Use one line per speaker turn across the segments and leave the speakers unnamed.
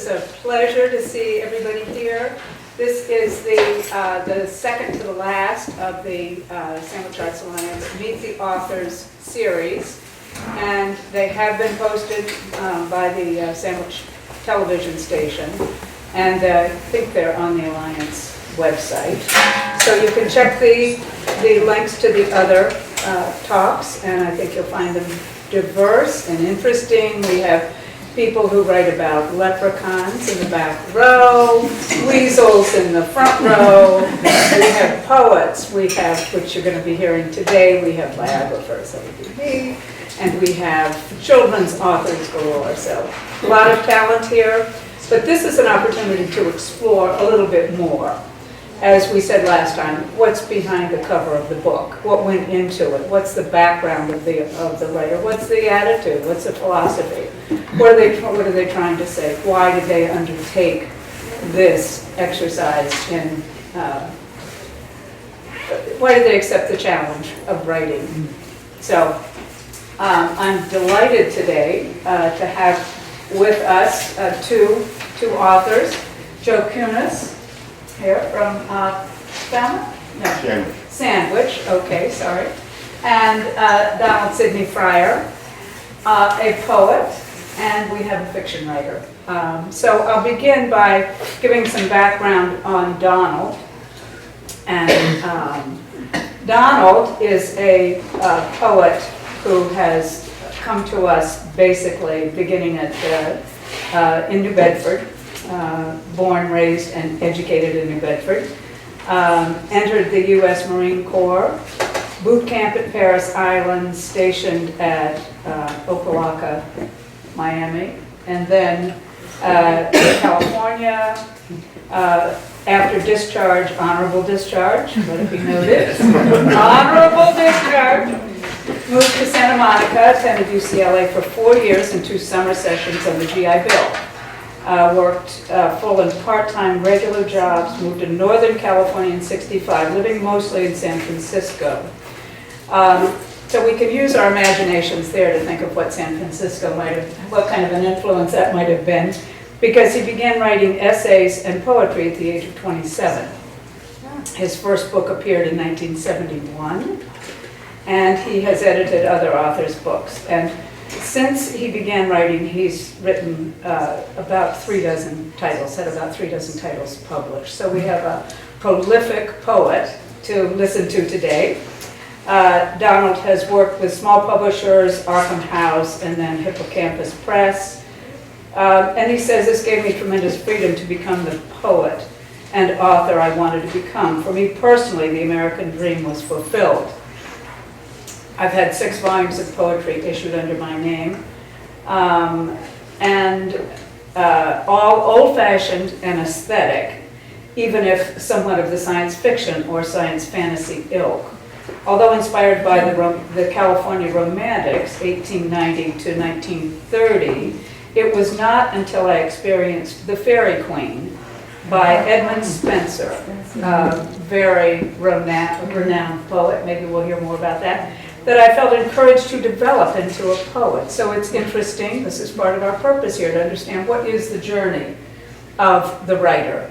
is a pleasure to see everybody here. This is the second to the last of the Sandwich Arts Alliance Meet the Authors series, and they have been posted by the Sandwich television station, and I think they're on the Alliance website. So you can check the links to the other talks, and I think you'll find them diverse and interesting. We have people who write about leprechauns in the back row, weasels in the front row. We have poets, we have, which you're going to be hearing today, we have biographers, that would be me, and we have children's authors galore. So a lot of talent here, but this is an opportunity to explore a little bit more. As we said last time, what's behind the cover of the book? What went into it? What's the background of the writer? What's the attitude? What's the philosophy? What are they trying to say? Why did they undertake this exercise in, why did they accept the challenge of writing? So I'm delighted today to have with us two authors, Joe Cunis, here from Sandwich, okay, sorry. And Donald Sidney Fryer, a poet, and we have a fiction writer. So I'll begin by giving some background on Donald. And Donald is a poet who has come to us basically beginning at in New Bedford. Born, raised, and educated in New Bedford. Entered the U.S. Marine Corps, boot camp at Paris Island, stationed at Opa-locka, Miami, and then California. After discharge, honorable discharge, let it be noted, honorable discharge, moved to Santa Monica, attended UCLA for 4 years and 2 summer sessions on the GI Bill. Worked full and part-time regular jobs, moved to Northern California in '65, living mostly in San Francisco. So we can use our imaginations there to think of what San Francisco might have, what kind of an influence that might have been, because he began writing essays and poetry at the age of 27. His first book appeared in 1971, and he has edited other authors' books. And since he began writing, he's written about 3 dozen titles, had about 3 dozen titles published. So we have a prolific poet to listen to today. Donald has worked with small publishers, Arkham House, and then Hippocampus Press. And he says, this gave me tremendous freedom to become the poet and author I wanted to become. For me personally, the American dream was fulfilled. I've had 6 volumes of poetry issued under my name, and all old-fashioned and aesthetic, even if somewhat of the science fiction or science fantasy ilk. Although inspired by the California Romantics, 1890 to 1930, it was not until I experienced The Fairy Queen by Edmund Spenser, very renowned poet, maybe we'll hear more about that I felt encouraged to develop into a poet. So it's interesting, this is part of our purpose here, to understand what is the journey of the writer.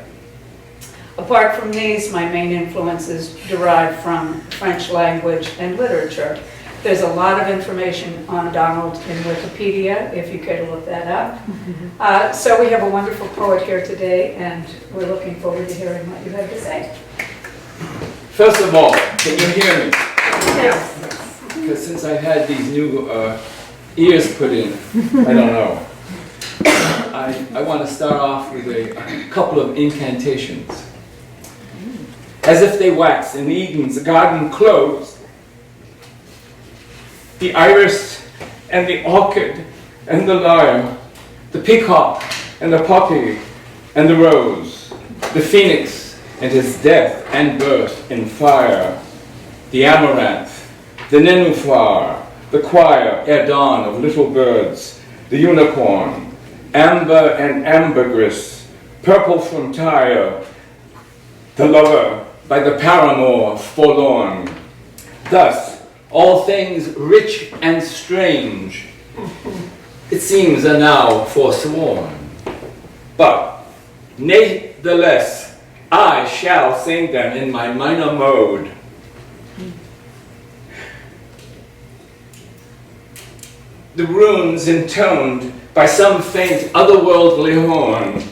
Apart from these, my main influences derive from French language and literature. There's a lot of information on Donald in Wikipedia, if you care to look that up. So we have a wonderful poet here today, and we're looking forward to hearing what you have to say.
First of all, can you hear me?
Yes.
Because since I've had these new ears put in, I don't know. I want to start off with a couple of incantations. As if they wax in Eden's garden closed, the iris and the orchid and the lyre, the peacock and the poppy and the rose, the phoenix and his death and birth in fire, the amaranth, the nenufar, the choir ere dawn of little birds, the unicorn, amber and ambergris, purple from Tyre, the lover by the paramour forlorn. Thus, all things rich and strange, it seems, are now forsworn. But natheless, I shall sing them in my minor mode. The runes intoned by some faint otherworldly horn,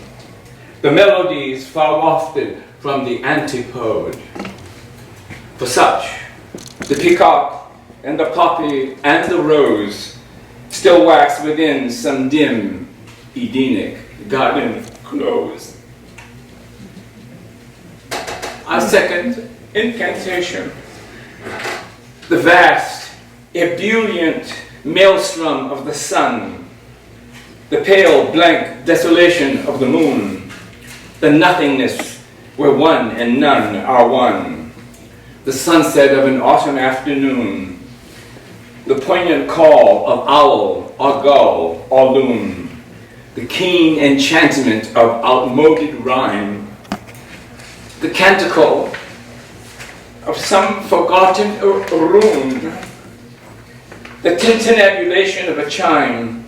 the melodies far wafted from the antipode. For such, the peacock and the poppy and the rose still wax within some dim Edenic garden close. Our second incantation, the vast, ebullient maelstrom of the sun, the pale, blank desolation of the moon, the nothingness where one and none are one, the sunset of an autumn afternoon, the poignant call of owl or gull or loon, the keen enchantment of outmoded rhyme, the canticle of some forgotten rune, the tintinnabulation of a chime,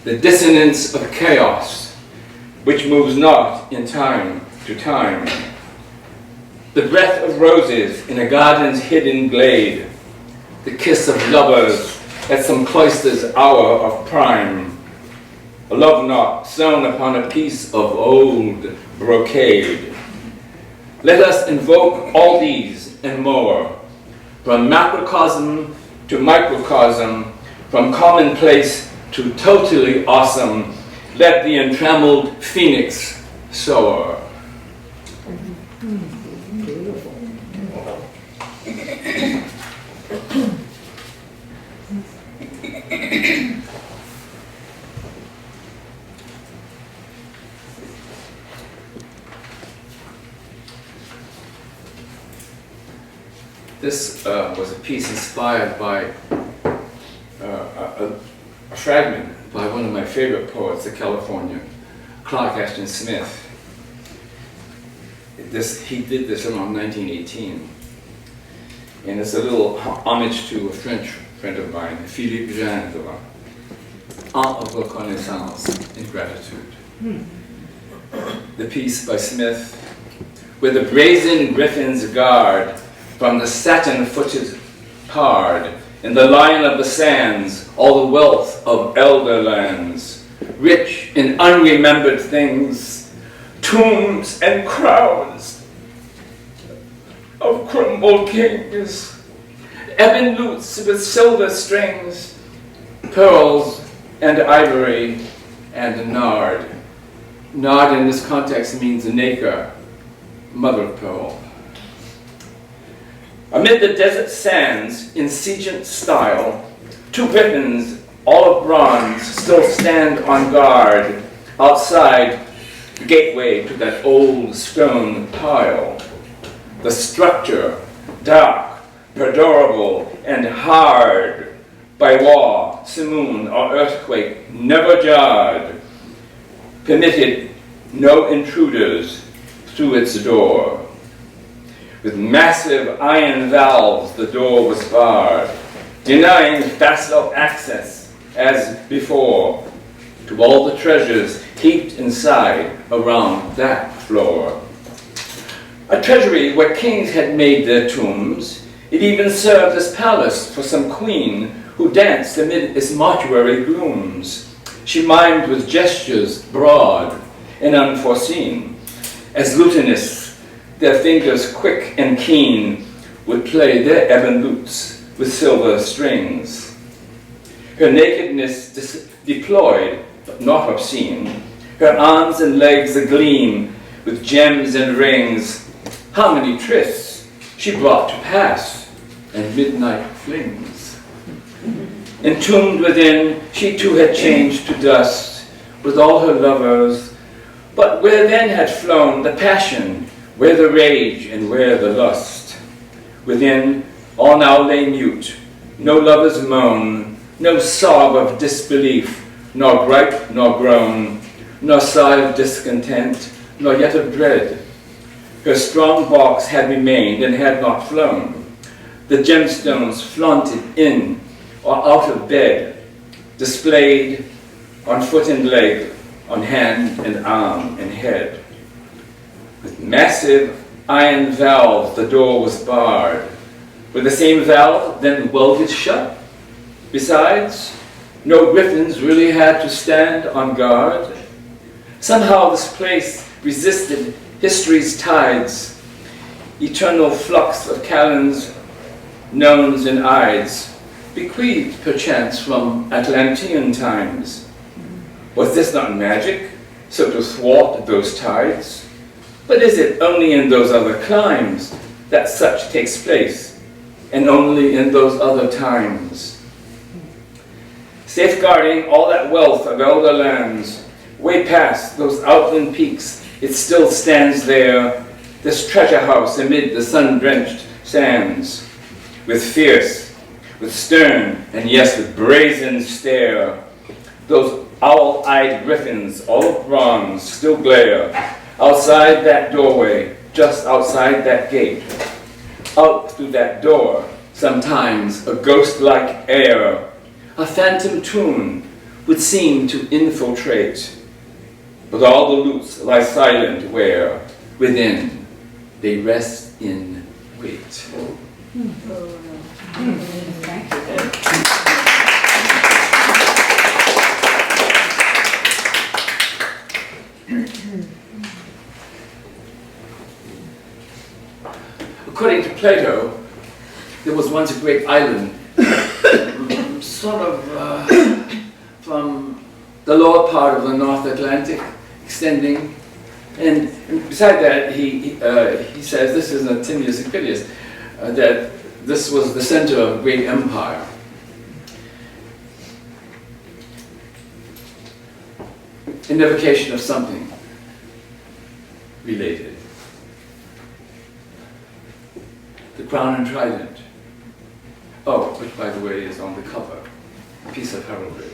the dissonance of chaos, which moves not in time to time, the breath of roses in a garden's hidden glade, the kiss of lovers at some cloister's hour of prime, a love knot sewn upon a piece of old brocade. Let us invoke all these and more, from macrocosm to microcosm, from commonplace to totally awesome. Let the untrammeled phoenix soar. This was a piece inspired by a fragment by one of my favorite poets, the Californian, Clark Ashton Smith. He did this around 1918. And it's a little homage to a French friend of mine, Philippe Gindre, Art of Reconnaissance and Gratitude. The piece by Smith, where the brazen griffins guard from the satin-footed pard, in the lion of the sands, all the wealth of elder lands, rich in unremembered things, tombs and crowns of crumbled kings, ebon lutes with silver strings, pearls and ivory and nard. Nard in this context means nacre, mother of pearl. Amid the desert sands, in Siegent style, two griffins, all of bronze, still stand on guard outside the gateway to that old stone pile. The structure, dark, perdurable, and hard, by war, simoon, or earthquake, never jarred, permitted no intruders through its door. With massive iron valves, the door was barred, denying facile access, as before, to all the treasures heaped inside around that floor. A treasury where kings had made their tombs. It even served as palace for some queen who danced amid its mortuary glooms. She mimed with gestures broad and unforeseen, as lutanists, their fingers quick and keen, would play their ebon lutes with silver strings. Her nakedness deployed, but not obscene, her arms and legs agleam with gems and rings. How many trysts she brought to pass, and midnight flings. Entombed within, she too had changed to dust, with all her lovers, but where then had flown the passion, where the rage and where the lust? Within, all now lay mute, no lover's moan, no sob of disbelief, nor gripe nor groan, nor sigh of discontent, nor yet of dread. Her strong box had remained and had not flown. The gemstones flaunted in or out of bed, displayed on foot and leg, on hand and arm and head. With massive iron valves, the door was barred. With the same valve, then welded shut. Besides, no griffins really had to stand on guard. Somehow this place resisted history's tides, eternal flux of Callan's knowns and ides, bequeathed perchance from Atlantean times. Was this not magic, so to thwart those tides? But is it only in those other climes that such takes place, and only in those other times? Safeguarding all that wealth of elder lands, way past those outland peaks, it still stands there, this treasure house amid the sun-drenched sands, with fierce, with stern, and yes, with brazen stare. Those owl-eyed griffins, all of bronze, still glare outside that doorway, just outside that gate. Out through that door, sometimes a ghost-like air, a phantom tune would seem to infiltrate. But all the lutes lie silent where, within, they rest in wait.
Thank you.
According to Plato, there was once a great island, sort of from the lower part of the North Atlantic, extending, and beside that he says, this is not Timius Aquilius, that this was the center of a great empire. An evocation of something related. The crown and trident. Oh, which by the way is on the cover, a piece of heraldry.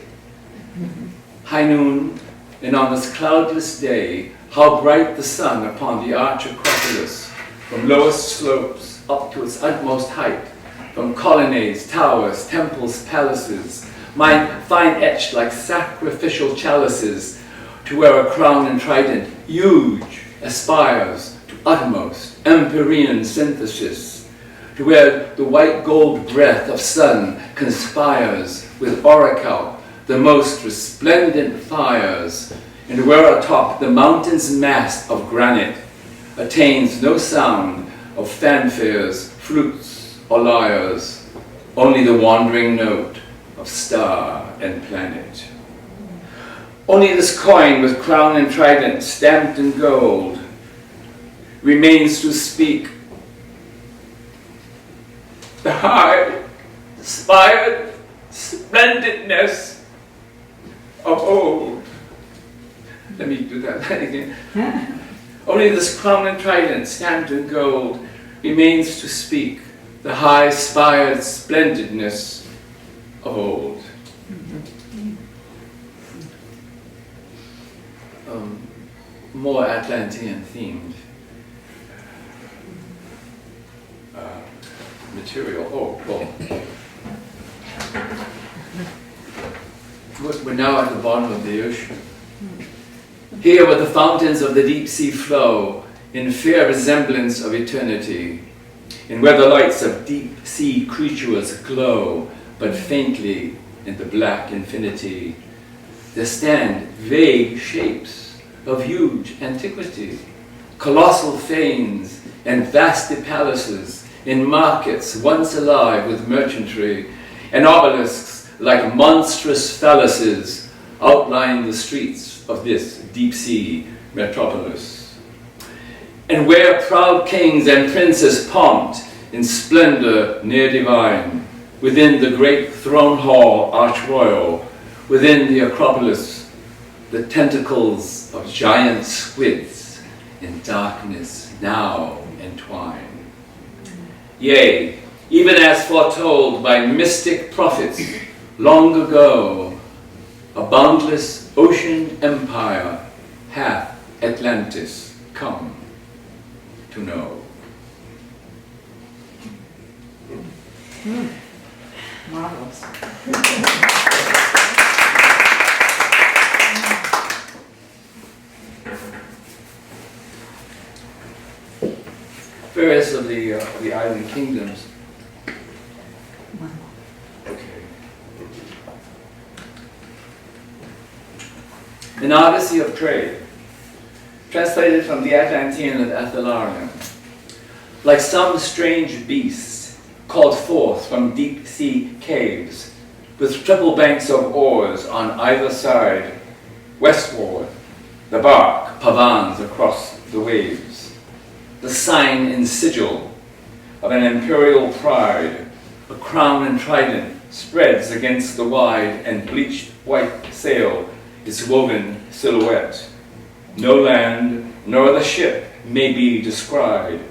High noon, and on this cloudless day, how bright the sun upon the arch acropolis, from lowest slopes up to its utmost height, from colonnades, towers, temples, palaces, mine fine etched like sacrificial chalices, to where a crown and trident, huge, aspires to utmost empyrean synthesis, to where the white gold breath of sun conspires with oracle, the most resplendent fires, and where atop the mountain's mast of granite attains no sound of fanfares, flutes, or lyres, only the wandering note of star and planet. Only this coin with crown and trident stamped in gold remains to speak the high, inspired splendidness of old. Let me do that again. Only this crown and trident stamped in gold remains to speak the high, spired splendidness of old. More Atlantean themed material. Oh, well. We're now at the bottom of the ocean. Here where the fountains of the deep sea flow in fair resemblance of eternity, and where the lights of deep sea creatures glow but faintly in the black infinity, there stand vague shapes of huge antiquity, colossal fanes and vasty palaces in markets once alive with merchantry, and obelisks like monstrous phalluses outline the streets of this deep sea metropolis. And where proud kings and princes pompt in splendor near divine, within the great throne hall arch royal, within the Acropolis, the tentacles of giant squids in darkness now entwine. Yea, even as foretold by mystic prophets long ago, a boundless ocean empire hath Atlantis come to know.
Marvelous.
various of the island kingdoms. Okay. An Odyssey of Trade, translated from the Atlantean of Athalarium. Like some strange beast called forth from deep sea caves, with triple banks of oars on either side, westward, the bark pavans across the waves. The sign and sigil of an imperial pride, a crown and trident spreads against the wide and bleached white sail, its woven silhouette. No land nor the ship may be descried.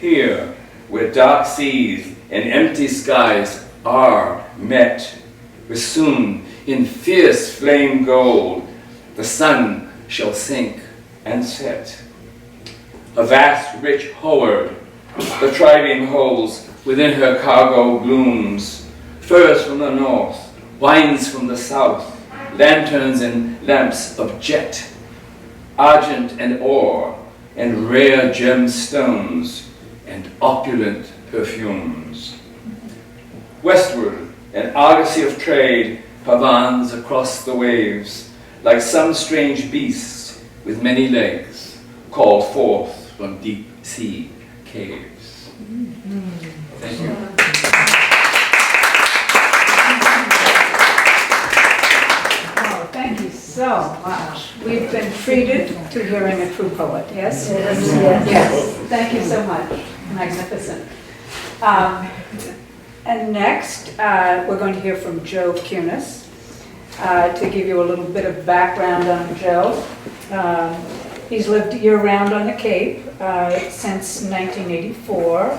Here, where dark seas and empty skies are met, where soon in fierce flame gold the sun shall sink and set. A vast rich hoard the trident holds within her cargo blooms, furs from the north, wines from the south, lanterns and lamps of jet, argent and ore, and rare gemstones, and opulent perfumes. Westward, an argosy of trade pavans across the waves, like some strange beast with many legs, called forth from deep sea caves. Thank you.
Oh, thank you so much. We've been treated to hearing a true poet, yes? Yes. Thank you so much. Magnificent. And next, we're going to hear from Joe Cunis. To give you a little bit of background on Joe. He's lived year-round on the Cape since 1984,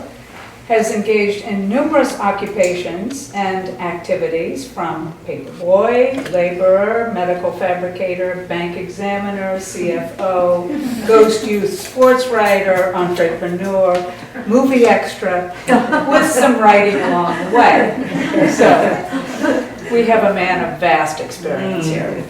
has engaged in numerous occupations and activities from paperboy, laborer, medical fabricator, bank examiner, CFO, ghost youth sports writer, entrepreneur, movie extra, with some writing along the way. So we have a man of vast experience here.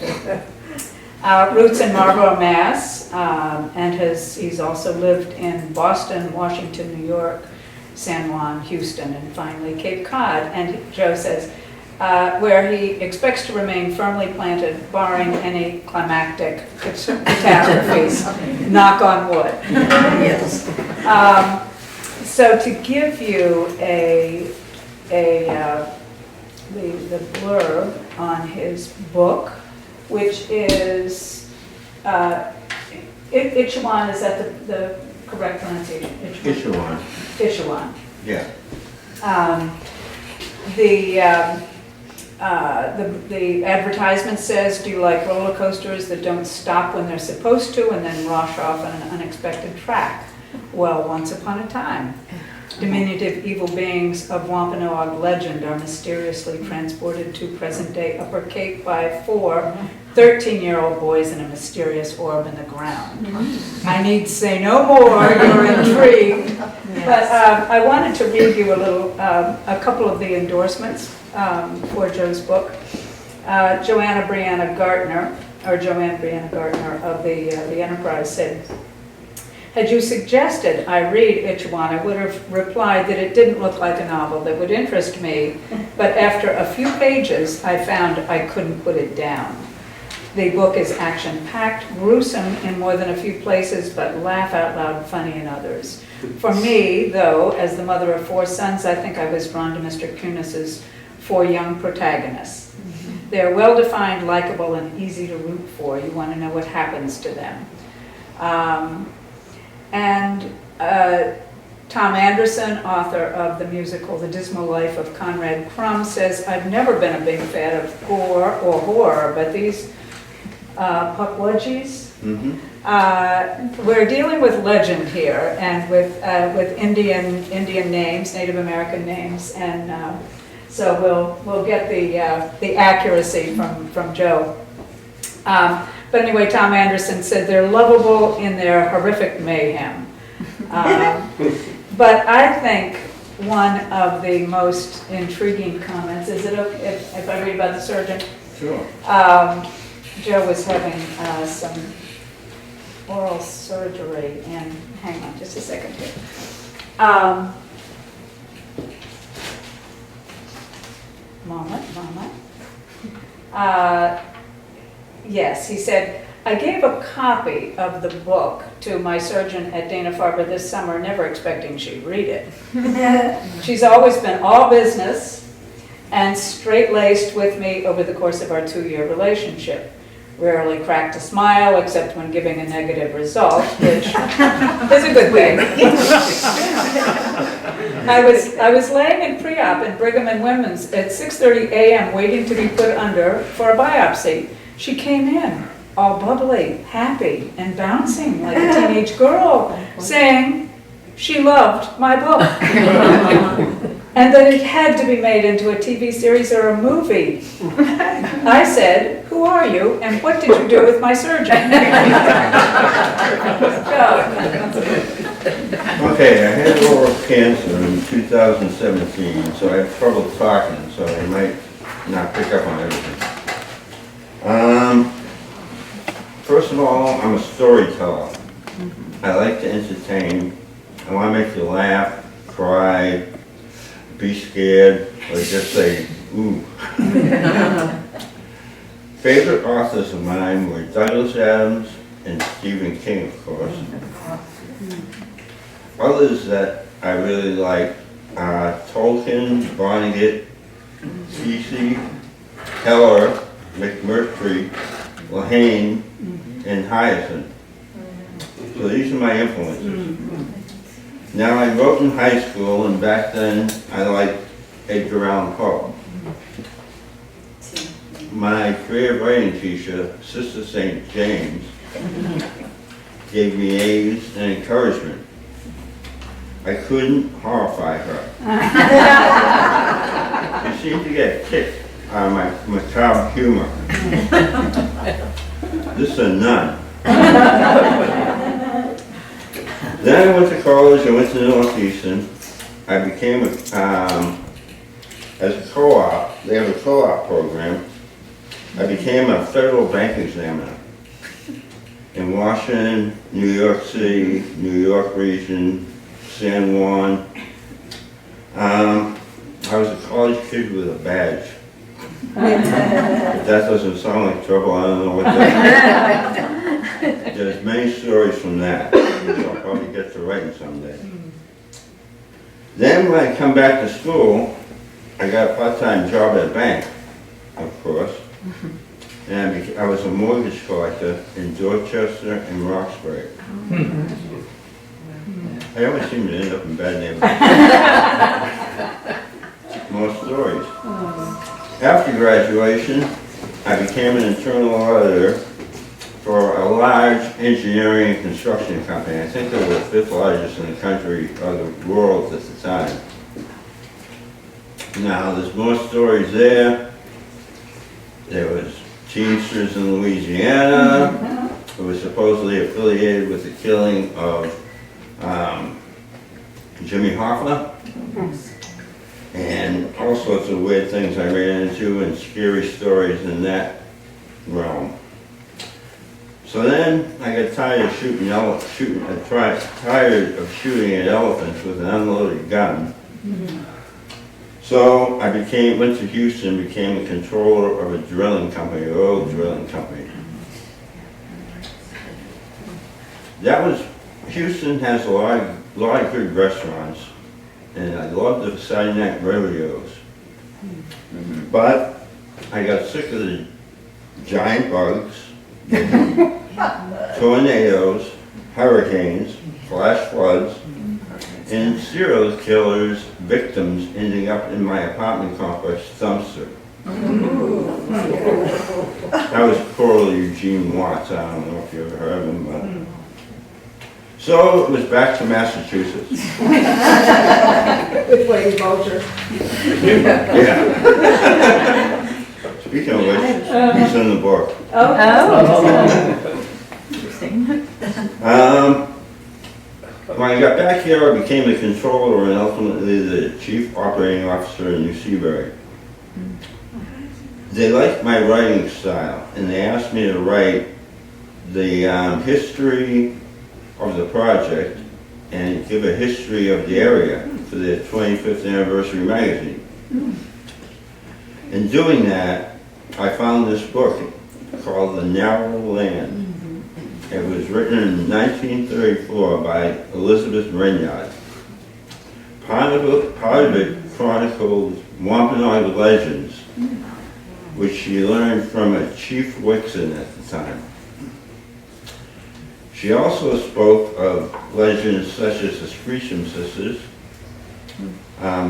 Roots in Marlborough, Mass, and he's also lived in Boston, Washington, New York, San Juan, Houston, and finally Cape Cod. And Joe says, where he expects to remain firmly planted, barring any climactic catastrophes. Knock on wood.
Yes.
So to give you the blurb on his book, which is Ichwan, is that the correct pronunciation?
Ichwan.
Ichwan.
Yeah.
The advertisement says, do you like roller coasters that don't stop when they're supposed to and then rush off on an unexpected track? Well, once upon a time, diminutive evil beings of Wampanoag legend are mysteriously transported to present-day Upper Cape by 4 13-year-old boys in a mysterious orb in the ground. I need say no more, you're intrigued.
Yes.
But I wanted to read you a couple of the endorsements for Joe's book. Joanne Brianna Gartner of the Enterprise said, had you suggested I read Ichwan, I would have replied that it didn't look like a novel that would interest me, but after a few pages, I found I couldn't put it down. The book is action-packed, gruesome in more than a few places, but laugh-out-loud funny in others. For me, though, as the mother of 4 sons, I think I was drawn to Mr. Cunis's 4 young protagonists. They're well-defined, likable, and easy to root for. You want to know what happens to them. Tom Anderson, author of the musical The Dismal Life of Conrad Crumb, says, I've never been a big fan of gore or horror, but these pukwudgies, we're dealing with legend here and with Indian names, Native American names, and so we'll get the accuracy from Joe. But anyway, Tom Anderson said they're lovable in their horrific mayhem. But I think one of the most intriguing comments, is it okay if I read about the surgeon?
Sure.
Joe was having some oral surgery, and hang on just a second here. Moment. Yes, he said, I gave a copy of the book to my surgeon at Dana-Farber this summer, never expecting she'd read it. She's always been all business and straight-laced with me over the course of our 2-year relationship. Rarely cracked a smile except when giving a negative result, which is a good thing. I was laying in pre-op in Brigham and Women's at 6:30 a.m. waiting to be put under for a biopsy. She came in, all bubbly, happy, and bouncing like a teenage girl, saying she loved my book. And that it had to be made into a TV series or a movie. I said, who are you and what did you do with my surgeon?
Okay, I had oral cancer in 2017, so I have trouble talking, so I might not pick up on everything. First of all, I'm a storyteller. I like to entertain. I want to make you laugh, cry, be scared, or just say, ooh. Favorite authors of mine were Douglas Adams and Stephen King, of course. Others that I really like are Tolkien, Vonnegut, Cece, Heller, McMurtry, Lehane, and Hyacinth. So these are my influences. Now, I wrote in high school, and back then I liked Edgar Allan Poe. My creative writing teacher, Sister St. James, gave me A's and encouragement. I couldn't horrify her. She seemed to get a kick out of my macabre humor. This is a nun. Then I went to college, I went to Northeastern. I became, as a co-op, they have a co-op program. I became a federal bank examiner in Washington, New York City, New York region, San Juan. I was a college kid with a badge. If that doesn't sound like trouble, I don't know what does. There's many stories from that, which I'll probably get to writing someday. Then when I come back to school, I got a part-time job at a bank, of course. And I was a mortgage collector in Dorchester and Roxbury. I always seem to end up in bad neighborhoods. More stories. After graduation, I became an internal auditor for a large engineering and construction company. I think they were the 5th largest in the country or the world at the time. Now, there's more stories there. There was Teamsters in Louisiana. It was supposedly affiliated with the killing of Jimmy Hoffa. And all sorts of weird things I ran into and scary stories in that realm. So then I got tired of shooting at elephants with an unloaded gun. So I went to Houston, became the controller of a drilling company, an oil drilling company. Houston has a lot of good restaurants, and I love the Saturday night rodeos. But I got sick of the giant bugs, tornadoes, hurricanes, flash floods, and serial killers, victims ending up in my apartment complex dumpster. That was poor Eugene Watts. I don't know if you ever heard of him, but. So it was back to Massachusetts.
Which way is Vulture?
Yeah. Speaking of which, he's in the book. When I got back here, I became the controller and ultimately the chief operating officer in New Seabury. They liked my writing style, and they asked me to write the history of the project and give a history of the area for their 25th anniversary magazine. In doing that, I found this book called The Narrow Land. It was written in 1934 by Elizabeth Renyard. Part of it chronicled Wampanoag legends, which she learned from a Chief Wixon at the time. She also spoke of legends such as the Screechum Sisters,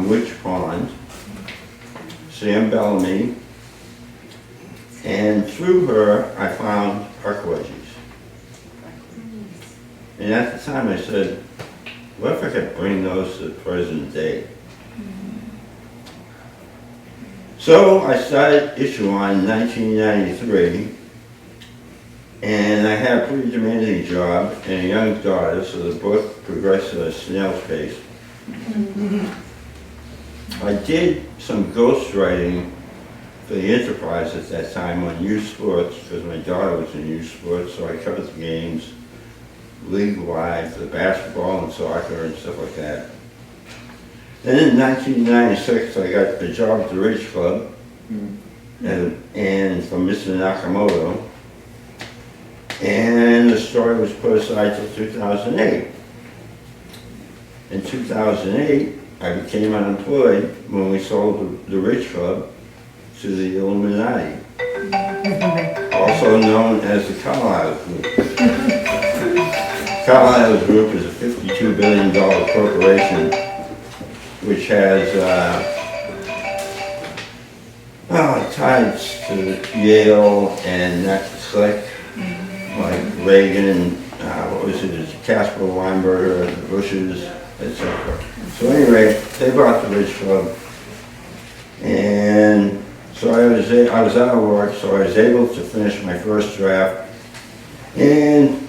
Witch Pond, Sam Bellamy, and through her I found Puckwudgies. And at the time I said, what if I could bring those to the present day? So I started issue 1 in 1993, and I had a pretty demanding job and a young daughter, so the book progressed at a snail's pace. I did some ghostwriting for the Enterprise at that time on youth sports, because my daughter was in youth sports, so I covered the games league-wide for the basketball and soccer and stuff like that. Then in 1996, I got a job at the Ridge Club, and from Mr. Nakamoto, and the story was put aside till 2008. In 2008, I became unemployed when we sold the Ridge Club to the Illuminati, also known as the Carlyle Group. Carlyle Group is a $52 billion corporation which has ties to Yale and that clique, like Reagan, Casper Weinberger, the Bushes, etc. So anyway, they bought the Ridge Club, and so I was out of work, so I was able to finish my first draft in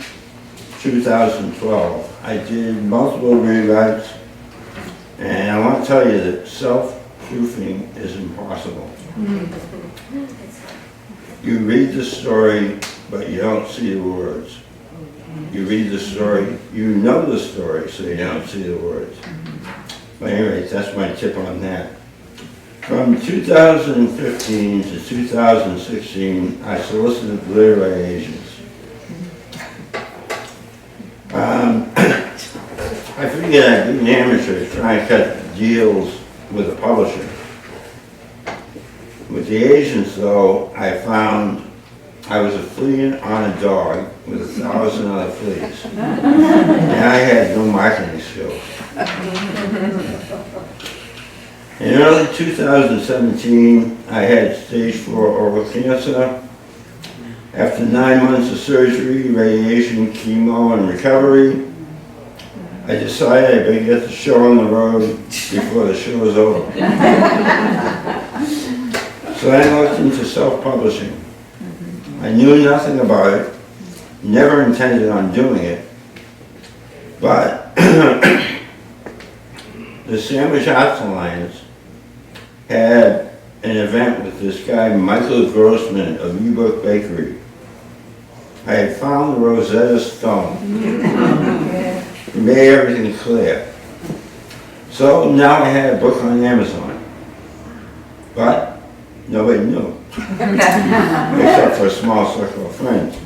2012. I did multiple rewrites, and I want to tell you that self-proofing is impossible. You read the story, but you don't see the words. You read the story, you know the story, so you don't see the words. But anyway, that's my tip on that. From 2015 to 2016, I solicited literary agents. I figured I'd be an amateur trying to cut deals with a publisher. With the agents, though, I found I was a flea on a dog with 1,000 other fleas. And I had no marketing skills. In early 2017, I had stage 4 oral cancer. After 9 months of surgery, radiation, chemo, and recovery, I decided I better get the show on the road before the show is over. So I looked into self-publishing. I knew nothing about it, never intended on doing it, but the Sandwich Arts Alliance had an event with this guy, Michael Grossman of U-Book Bakery. I had found the Rosetta Stone. It made everything clear. So now I had a book on Amazon. But nobody knew, except for a small circle of friends.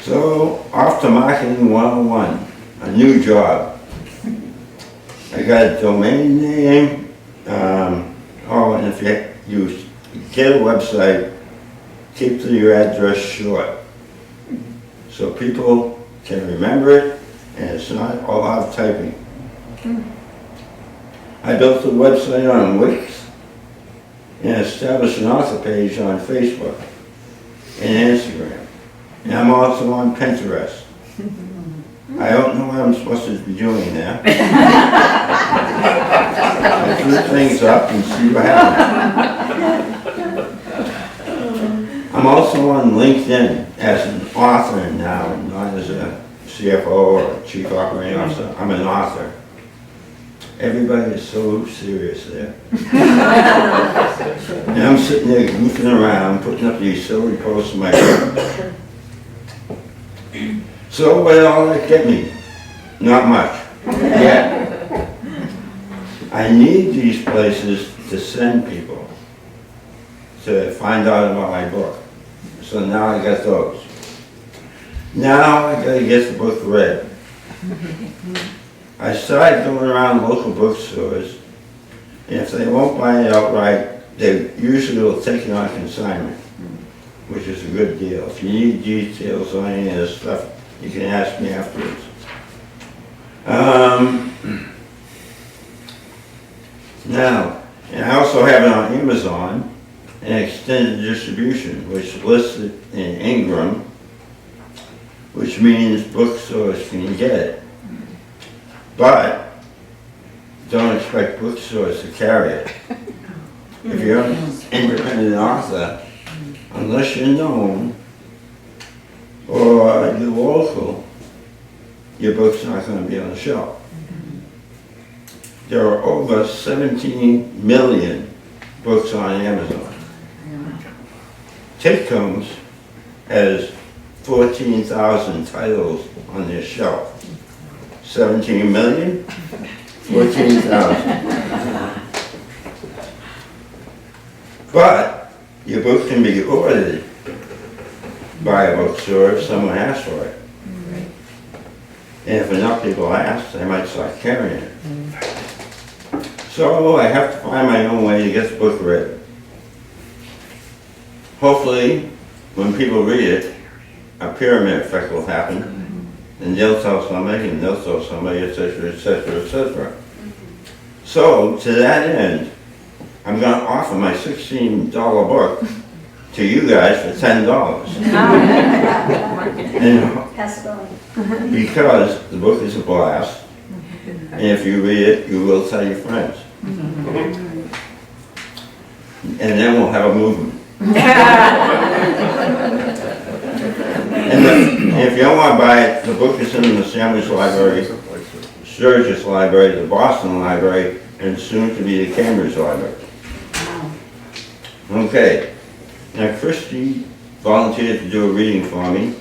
So off to marketing 101, a new job. I got a domain name. And if you get a website, keep your address short so people can remember it and it's not a lot of typing. I built a website on Wix and established an author page on Facebook and Instagram. And I'm also on Pinterest. I don't know what I'm supposed to be doing now. I flip things up and see what happens. I'm also on LinkedIn as an author now, not as a CFO or Chief Operating Officer. I'm an author. Everybody is so serious there. And I'm sitting there goofing around, putting up these silly posts in my phone. So what did all that get me? Not much. Yeah. I need these places to send people to find out about my book. So now I got those. Now I gotta get the book read. I started going around local bookstores, and if they won't buy it outright, they usually will take it on consignment, which is a good deal. If you need details on any of this stuff, you can ask me afterwards. Now, and I also have it on Amazon, and extended distribution, which lists it in Ingram, which means bookstores can get it. But don't expect bookstores to carry it. If you're an independent author, unless you're known or you're local, your book's not going to be on the shelf. There are over 17 million books on Amazon. Titcombs has 14,000 titles on their shelf. 17 million, 14,000. But your book can be ordered by a bookstore if someone asks for it. And if enough people ask, they might start carrying it. So I have to find my own way to get the book read. Hopefully, when people read it, a pyramid effect will happen, and they'll tell somebody, and they'll tell somebody, etc., etc., etc. So, to that end, I'm going to offer my $16 book to you guys for $10. And because the book is a blast, and if you read it, you will tell your friends. And then we'll have a movement. And if you don't want to buy it, the book is in the Sandwich Library, Sturgis Library, the Boston Library, and soon to be the Cambridge Library. Okay. Now Christy volunteered to do a reading for me.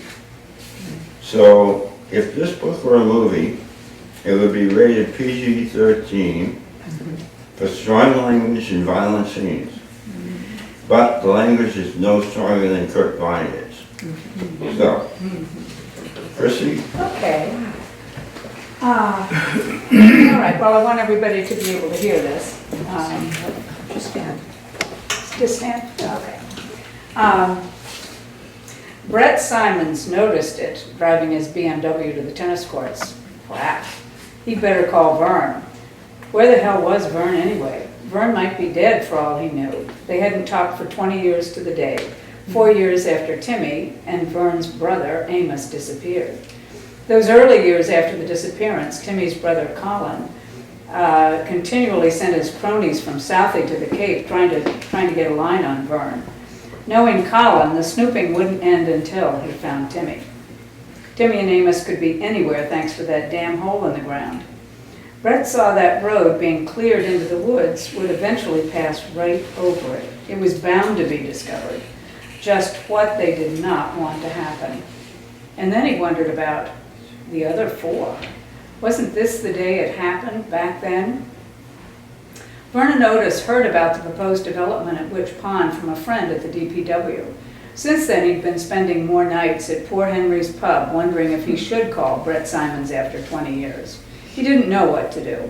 So if this book were a movie, it would be rated PG-13 for strong language and violent scenes. But the language is no stronger than Kurt Vonnegut's. So, Chrissy?
Okay. All right, well, I want everybody to be able to hear this. Just stand. Just stand? Okay. Brett Simons noticed it driving his BMW to the tennis courts. Wow. He better call Vern. Where the hell was Vern anyway? Vern might be dead for all he knew. They hadn't talked for 20 years to the day, 4 years after Timmy and Vern's brother Amos disappeared. Those early years after the disappearance, Timmy's brother Colin continually sent his cronies from Southie to the Cape trying to get a line on Vern. Knowing Colin, the snooping wouldn't end until he found Timmy. Timmy and Amos could be anywhere thanks to that damn hole in the ground. Brett saw that road being cleared into the woods would eventually pass right over it. It was bound to be discovered. Just what they did not want to happen. And then he wondered about the other 4. Wasn't this the day it happened back then? Vernon Otis heard about the proposed development at Witch Pond from a friend at the DPW. Since then, he'd been spending more nights at Poor Henry's pub, wondering if he should call Brett Simons after 20 years. He didn't know what to do.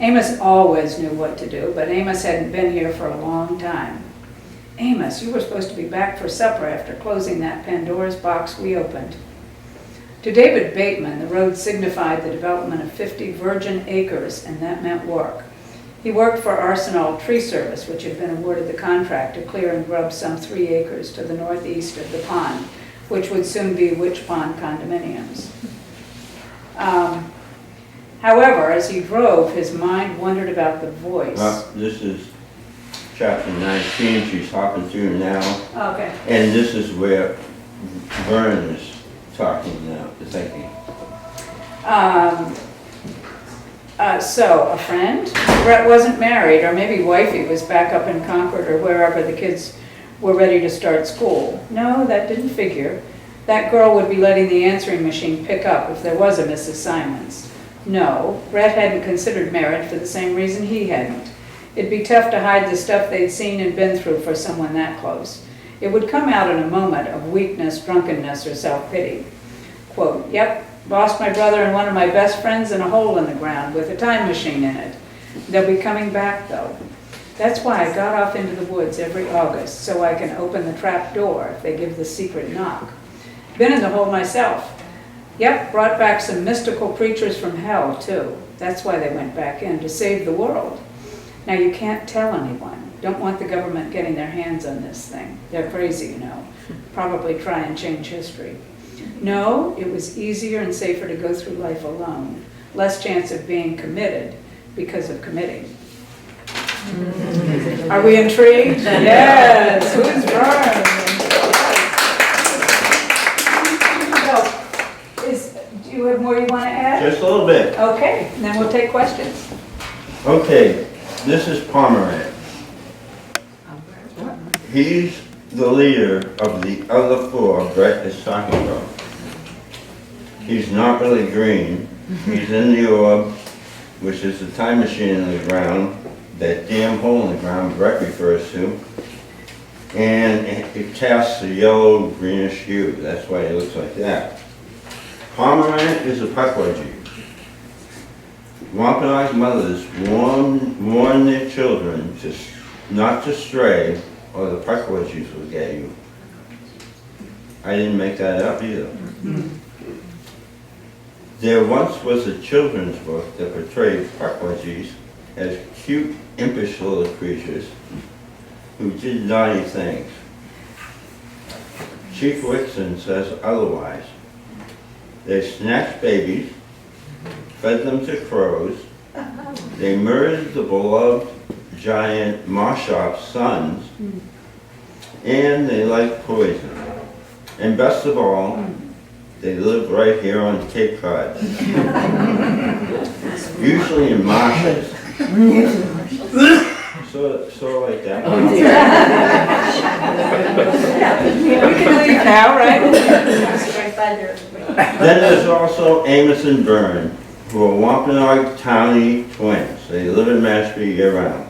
Amos always knew what to do, but Amos hadn't been here for a long time. Amos, you were supposed to be back for supper after closing that Pandora's box we opened. To David Bateman, the road signified the development of 50 virgin acres, and that meant work. He worked for Arsenal Tree Service, which had been awarded the contract to clear and grub some 3 acres to the northeast of the pond, which would soon be Witch Pond condominiums. However, as he drove, his mind wandered about the voice.
This is chapter 19 she's talking to now.
Okay.
And this is where Vern is talking now, the thinking.
So, a friend? Brett wasn't married, or maybe wifey was back up in Concord or wherever the kids were ready to start school. No, that didn't figure. That girl would be letting the answering machine pick up if there was a Mrs. Simons. No, Brett hadn't considered marriage for the same reason he hadn't. It'd be tough to hide the stuff they'd seen and been through for someone that close. It would come out in a moment of weakness, drunkenness, or self-pity. Quote, "Yep, lost my brother and one of my best friends in a hole in the ground with a time machine in it. They'll be coming back though. That's why I got off into the woods every August, so I can open the trap door if they give the secret knock. Been in the hole myself. Yep, brought back some mystical creatures from hell too. That's why they went back in, to save the world. Now you can't tell anyone. Don't want the government getting their hands on this thing. They're crazy, you know. Probably try and change history. No, it was easier and safer to go through life alone. Less chance of being committed because of committing." Are we intrigued? Yes, who's burned? So, do you have more you want to add?
Just a little bit.
Okay, then we'll take questions.
Okay, this is Pomerant. He's the leader of the other four Brett is talking about. He's not really green. He's in the orb, which is the time machine in the ground, that damn hole in the ground Brett refers to. And it casts a yellow greenish hue. That's why it looks like that. Pomerant is a puckwudgie. Wampanoag mothers warn their children not to stray, or the puckwudgies will get you. I didn't make that up either. There once was a children's book that portrayed puckwudgies as cute, impish little creatures who did naughty things. Chief Whitson says otherwise. They snatched babies, fed them to crows, they murdered the beloved giant Marshop's sons, and they like poison. And best of all, they live right here on Cape Cod. Usually in marshes. So like that.
We can leave now, right?
Then there's also Amos and Byrne, who are Wampanoag County twins. They live in Mashpee year-round.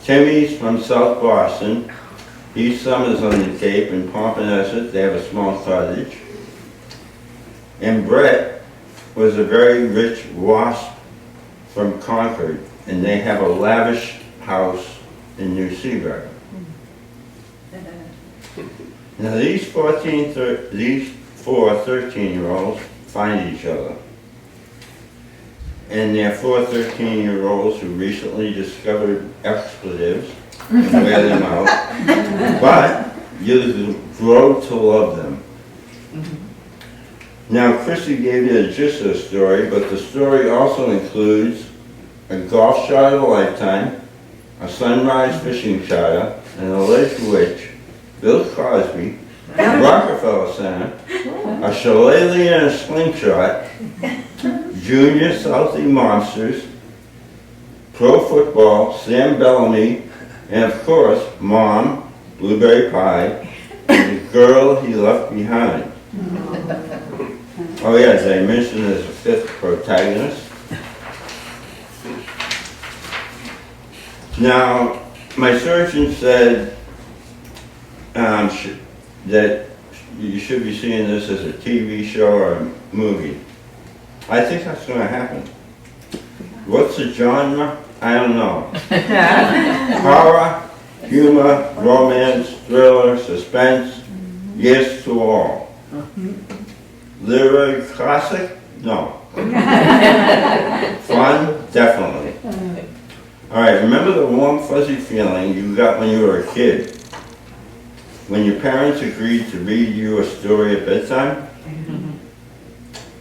Timmy's from South Boston. He summers on the Cape. In Pompanesett, they have a small cottage. And Brett was a very rich wasp from Concord, and they have a lavish house in New Seaburg. Now these four 13-year-olds find each other. And they're four 13-year-olds who recently discovered expletives and wear them out. But you grow to love them. Now Chrissy gave you the gist of the story, but the story also includes a golf shot of a lifetime, a sunrise fishing charter, an alleged witch, Bill Cosby, Rockefeller Center, a shillelagh and a slingshot, Junior Southie Monsters, pro football, Sam Bellamy, and of course, Mom, Blueberry Pie, and the girl he left behind. Oh yes, I mentioned there's a fifth protagonist. Now, my surgeon said that you should be seeing this as a TV show or a movie. I think that's going to happen. What's the genre? I don't know. Horror, humor, romance, thriller, suspense, yes to all. Literary classic? No. Fun? Definitely. Alright, remember the warm fuzzy feeling you got when you were a kid? When your parents agreed to read you a story at bedtime?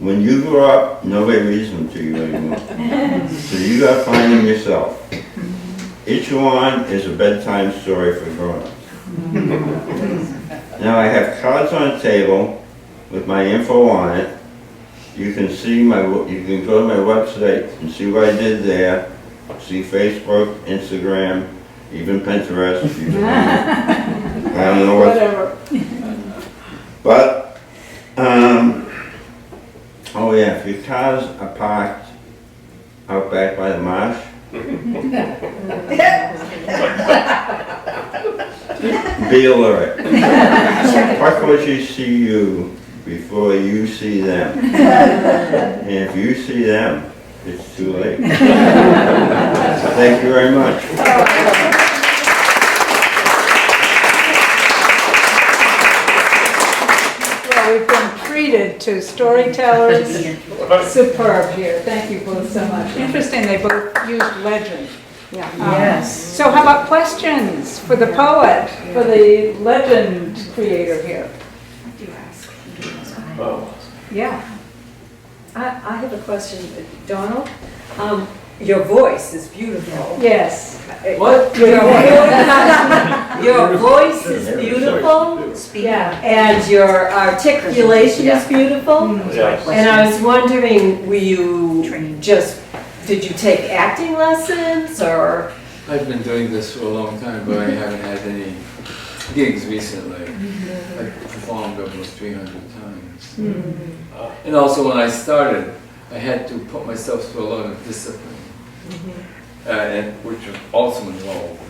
When you grow up, nobody reads them to you anymore. So you gotta find them yourself. Each one is a bedtime story for grown-ups. Now I have cards on a table with my info on it. You can see you can go to my website and see what I did there. See Facebook, Instagram, even Pinterest. I don't know what.
Whatever.
But, oh yeah, if your cars are parked out back by the marsh. Be alert. Watch what you see you before you see them. And if you see them, it's too late. Thank you very much.
Well, we've been treated to storytellers. Superb here. Thank you both so much. Interesting, they both used legend.
Yeah.
Yes. So how about questions for the poet, for the legend creator here? Yeah.
I have a question, Donald. Your voice is beautiful.
Yes.
What?
Your voice is beautiful,
Yeah.
and your articulation is beautiful. And I was wondering, did you take acting lessons, or?
I've been doing this for a long time, but I haven't had any gigs recently. I've performed almost 300 times. And also when I started, I had to put myself through a lot of discipline, and which also involved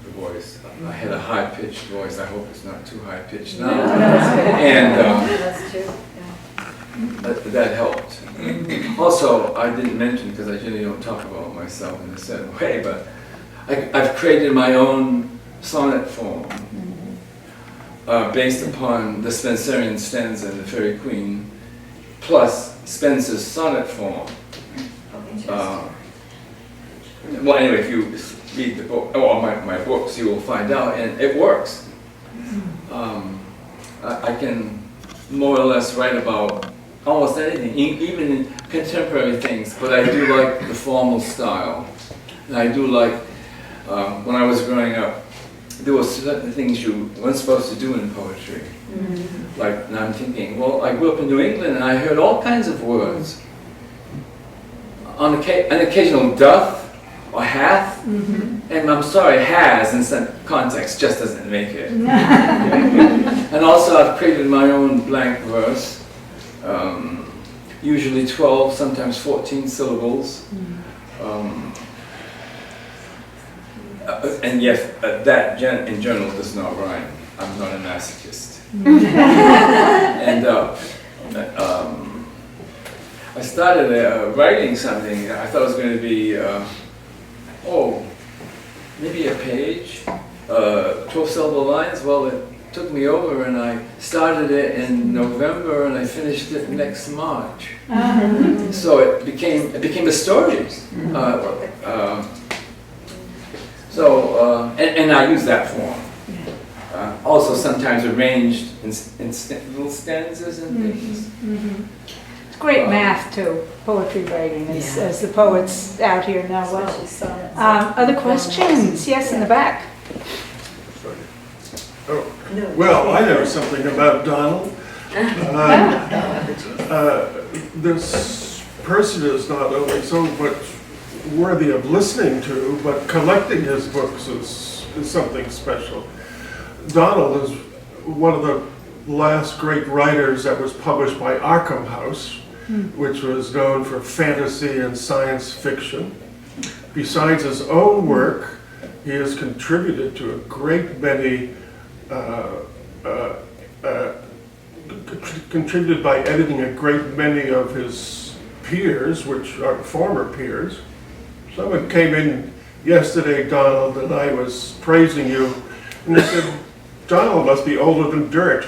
the voice. I had a high-pitched voice. I hope it's not too high-pitched now. And
That's true.
that helped. Also, I didn't mention, because I generally don't talk about myself in a certain way, but I've created my own sonnet form based upon the Spenserian stanza in the Fairy Queen, plus Spenser's sonnet form. Well, anyway, if you read the book, or my books, you will find out, and it works. I can more or less write about almost anything, even contemporary things, but I do like the formal style. And I do like, when I was growing up, there were certain things you weren't supposed to do in poetry. Like, and I'm thinking, well, I grew up in New England and I heard all kinds of words. An occasional doth or hath, and I'm sorry, has in some context just doesn't make it. And also I've created my own blank verse, usually 12, sometimes 14 syllables. And yes, that in general does not rhyme. I'm not a masochist. And I started writing something. I thought it was going to be, maybe a page, 12 syllable lines. Well, it took me over, and I started it in November, and I finished it next March. So it became a story. And I use that form. Also sometimes arranged in little stanzas and things.
It's great math too, poetry writing, as the poets out here know well. Other questions? Yes, in the back.
Well, I know something about Donald. This person is not only so much worthy of listening to, but collecting his books is something special. Donald is one of the last great writers that was published by Arkham House, which was known for fantasy and science fiction. Besides his own work, he has contributed to a great many, contributed by editing a great many of his peers, which are former peers. Someone came in yesterday, Donald, and I was praising you, and they said, Donald must be older than dirt.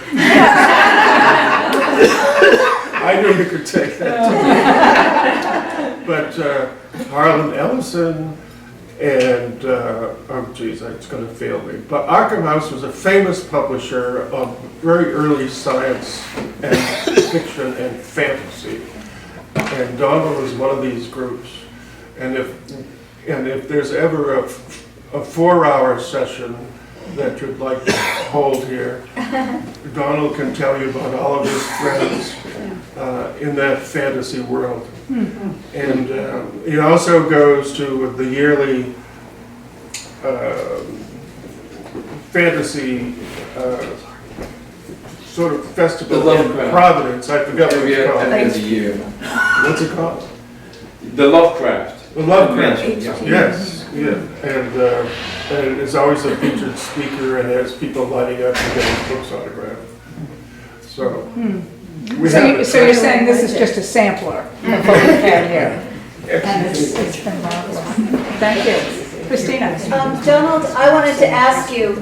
I knew you could take that too. But Harlan Ellison and, it's going to fail me. But Arkham House was a famous publisher of very early science and fiction and fantasy. And Donald was one of these groups. And if there's ever a 4-hour session that you'd like to hold here, Donald can tell you about all of his friends in that fantasy world. And he also goes to the yearly fantasy sort of festival in Providence. I forgot what it's called.
Every year.
What's it called?
The Lovecraft.
The Lovecraft,
Yeah.
yes, yeah, and it's always a featured speaker and has people lining up to get his books autographed. So. we
So,
have
so you're saying this is just a sampler of what we've had here? And it's been marvelous. Thank you. Christina?
Donald, I wanted to ask you,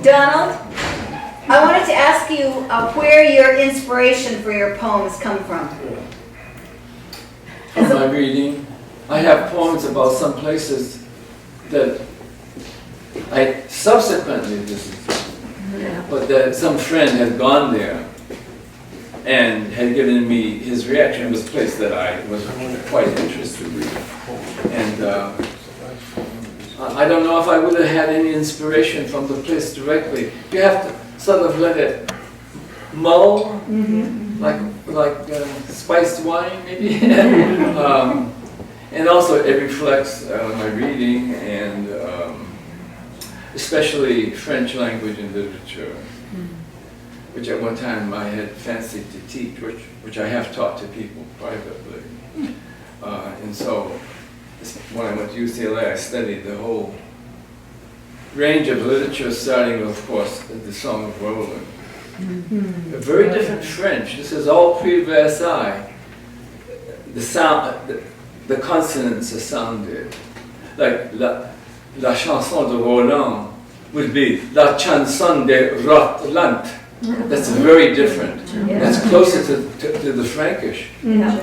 Donald, I wanted to ask you where your inspiration for your poems come from.
From my reading, I have poems about some places that I subsequently visited, but that some friend had gone there and had given me his reaction. It was a place that I was quite interested in. And I don't know if I would have had any inspiration from the place directly. You have to sort of let it mull, like spiced wine, maybe. And also it reflects my reading and especially French language and literature, which at one time I had fancied to teach, which I have taught to people privately. And so when I went to UCLA, I studied the whole range of literature, starting with, of course, the Song of Roland. A very different French. This is all pre-Versailles. The sound, the consonants are sounded. Like la chanson de Roland would be la chanson de Roland. That's very different. That's closer to the Frankish,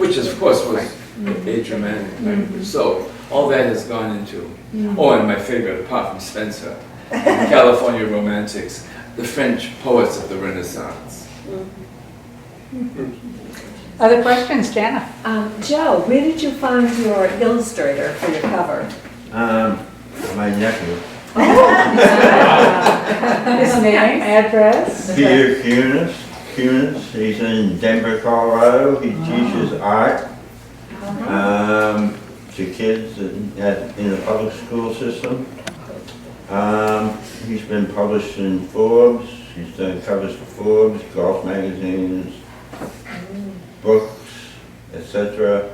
which of course was a Germanic language. So all that has gone into, and my favorite, apart from Spencer, the California Romantics, the French poets of the Renaissance.
Other questions, Jana?
Joe, where did you find your illustrator for your cover?
My nephew,
His name, address?
Peter Cunis, he's in Denver, Colorado. He teaches art to kids in the public school system. He's been published in Forbes. He's done covers for Forbes, golf magazines, books, etc.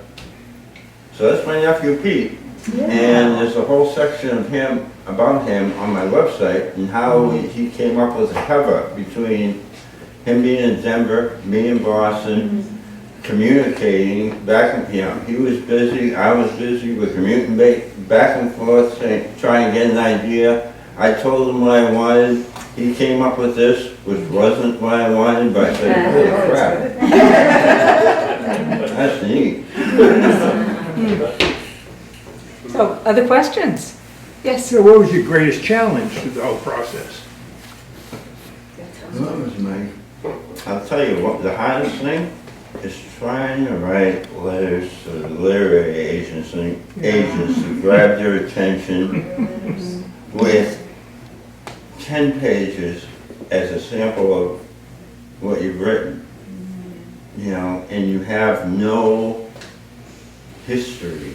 So that's my nephew Pete. And there's a whole section of him, about him, on my website, and how he came up with a cover between him being in Denver, me in Boston, communicating back and forth. He was busy, I was busy, we're commuting back and forth, trying to get an idea. I told him what I wanted. He came up with this, which wasn't what I wanted, but I said, holy crap. That's neat.
So, other questions? Yes?
So what was your greatest challenge through the whole process?
What was I'll tell you what, the hardest thing is trying to write letters to the literary agents to grab their attention with 10 pages as a sample of what you've written, you know, and you have no history.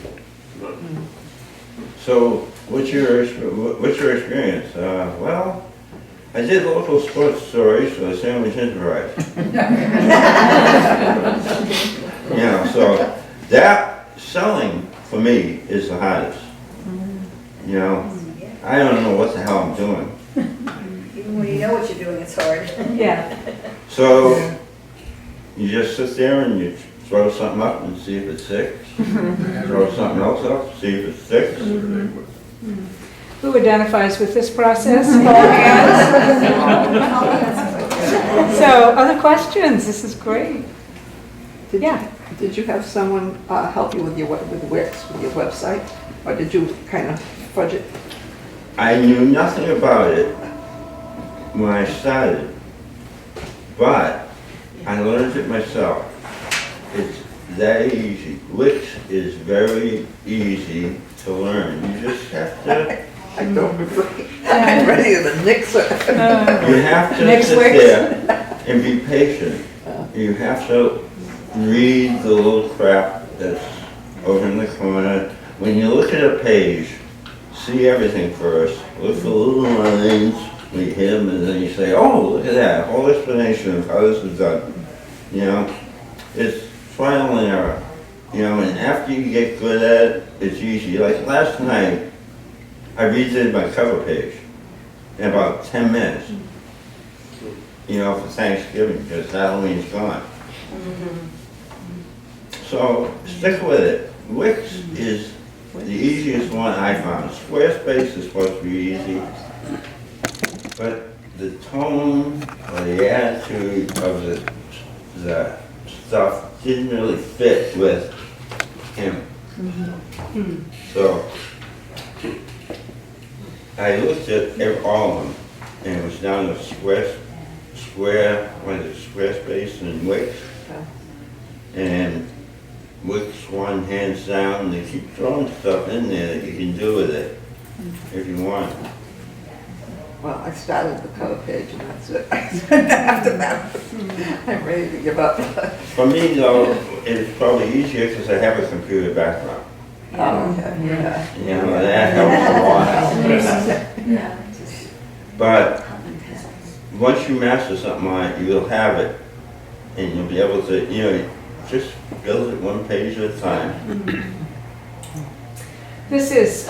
So, what's your experience? Well, I did local sports stories for the Sandwich Enterprise. You know, so that selling for me is the hardest. You know, I don't know what the hell I'm doing.
Even when you know what you're doing, it's hard.
Yeah.
So you just sit there and you throw something up and see if it sticks. Throw something else up, see if it sticks.
Who identifies with this process? So, other questions? This is great.
Did you have someone help you with your website, or did you kind of fudge it?
I knew nothing about it when I started, but I learned it myself. It's that easy. Wix is very easy to learn. You just have to.
I don't agree. I'm ready to nix it.
You have to
Next
sit
Wix.
there and be patient. You have to read the little crap that's over in the corner. When you look at a page, see everything first. Look for the little lines, when you hit them, and then you say, oh, look at that, whole explanation of how this is done. You know, it's trial and error. You know, and after you get good at it, it's easy. Like last night, I redid my cover page in about 10 minutes. You know, for Thanksgiving, because Halloween's gone. So stick with it. Wix is the easiest one I found. Squarespace is supposed to be easy, but the tone or the attitude of the stuff didn't really fit with him. So I looked at all of them, and it was down to Squarespace and Wix. And Wix won hands down. They keep throwing stuff in there that you can do with it if you want.
Well, I started the cover page and that's it. After that, I'm ready to give up.
For me though, it's probably easier because I have a computer background.
Oh, okay, yeah.
You know, that helps a lot. But once you master something on it, you'll have it. And you'll be able to, you know, just build it one page at a time.
This is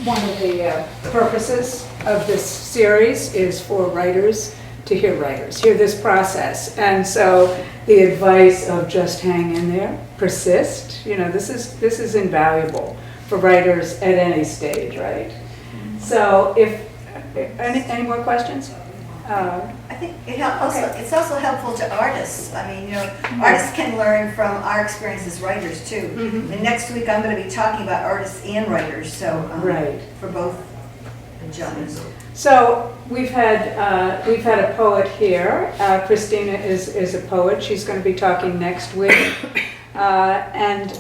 one of the purposes of this series is for writers to hear this process. And so the advice of just hang in there, persist, you know, this is invaluable for writers at any stage, right? So if, any more questions?
I think it's also helpful to artists. I mean, you know, artists can learn from our experience as writers too. And next week I'm going to be talking about artists and writers, so
Right.
for both genres.
So we've had a poet here. Christina is a poet. She's going to be talking next week. And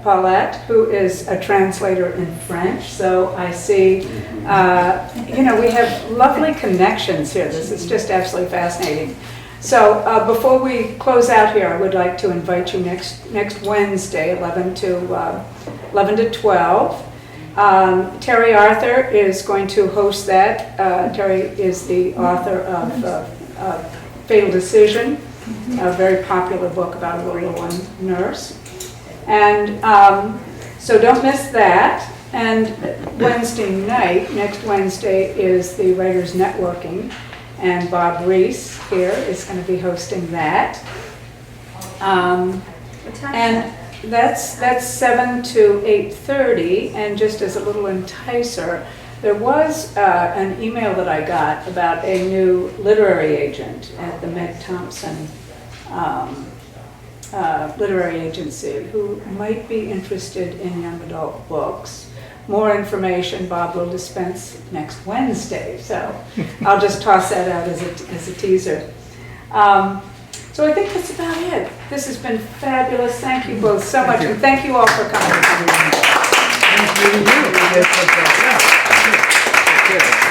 Paulette, who is a translator in French. So I see, you know, we have lovely connections here. This is just absolutely fascinating. So before we close out here, I would like to invite you next Wednesday, 11 to 12. Terry Arthur is going to host that. Terry is the author of Fatal Decision, a very popular book about a World War I nurse. And so don't miss that. And Wednesday night, next Wednesday, is the Writers Networking. And Bob Reese here is going to be hosting that.
What time
And that's 7 to 8:30, and just as a little enticer, there was an email that I got about a new literary agent at the Meg Thompson Literary Agency who might be interested in young adult books. More information Bob will dispense next Wednesday, so I'll just toss that out as a teaser. So I think that's about it. This has been fabulous. Thank you both so much, and thank you all for coming.
Thank you.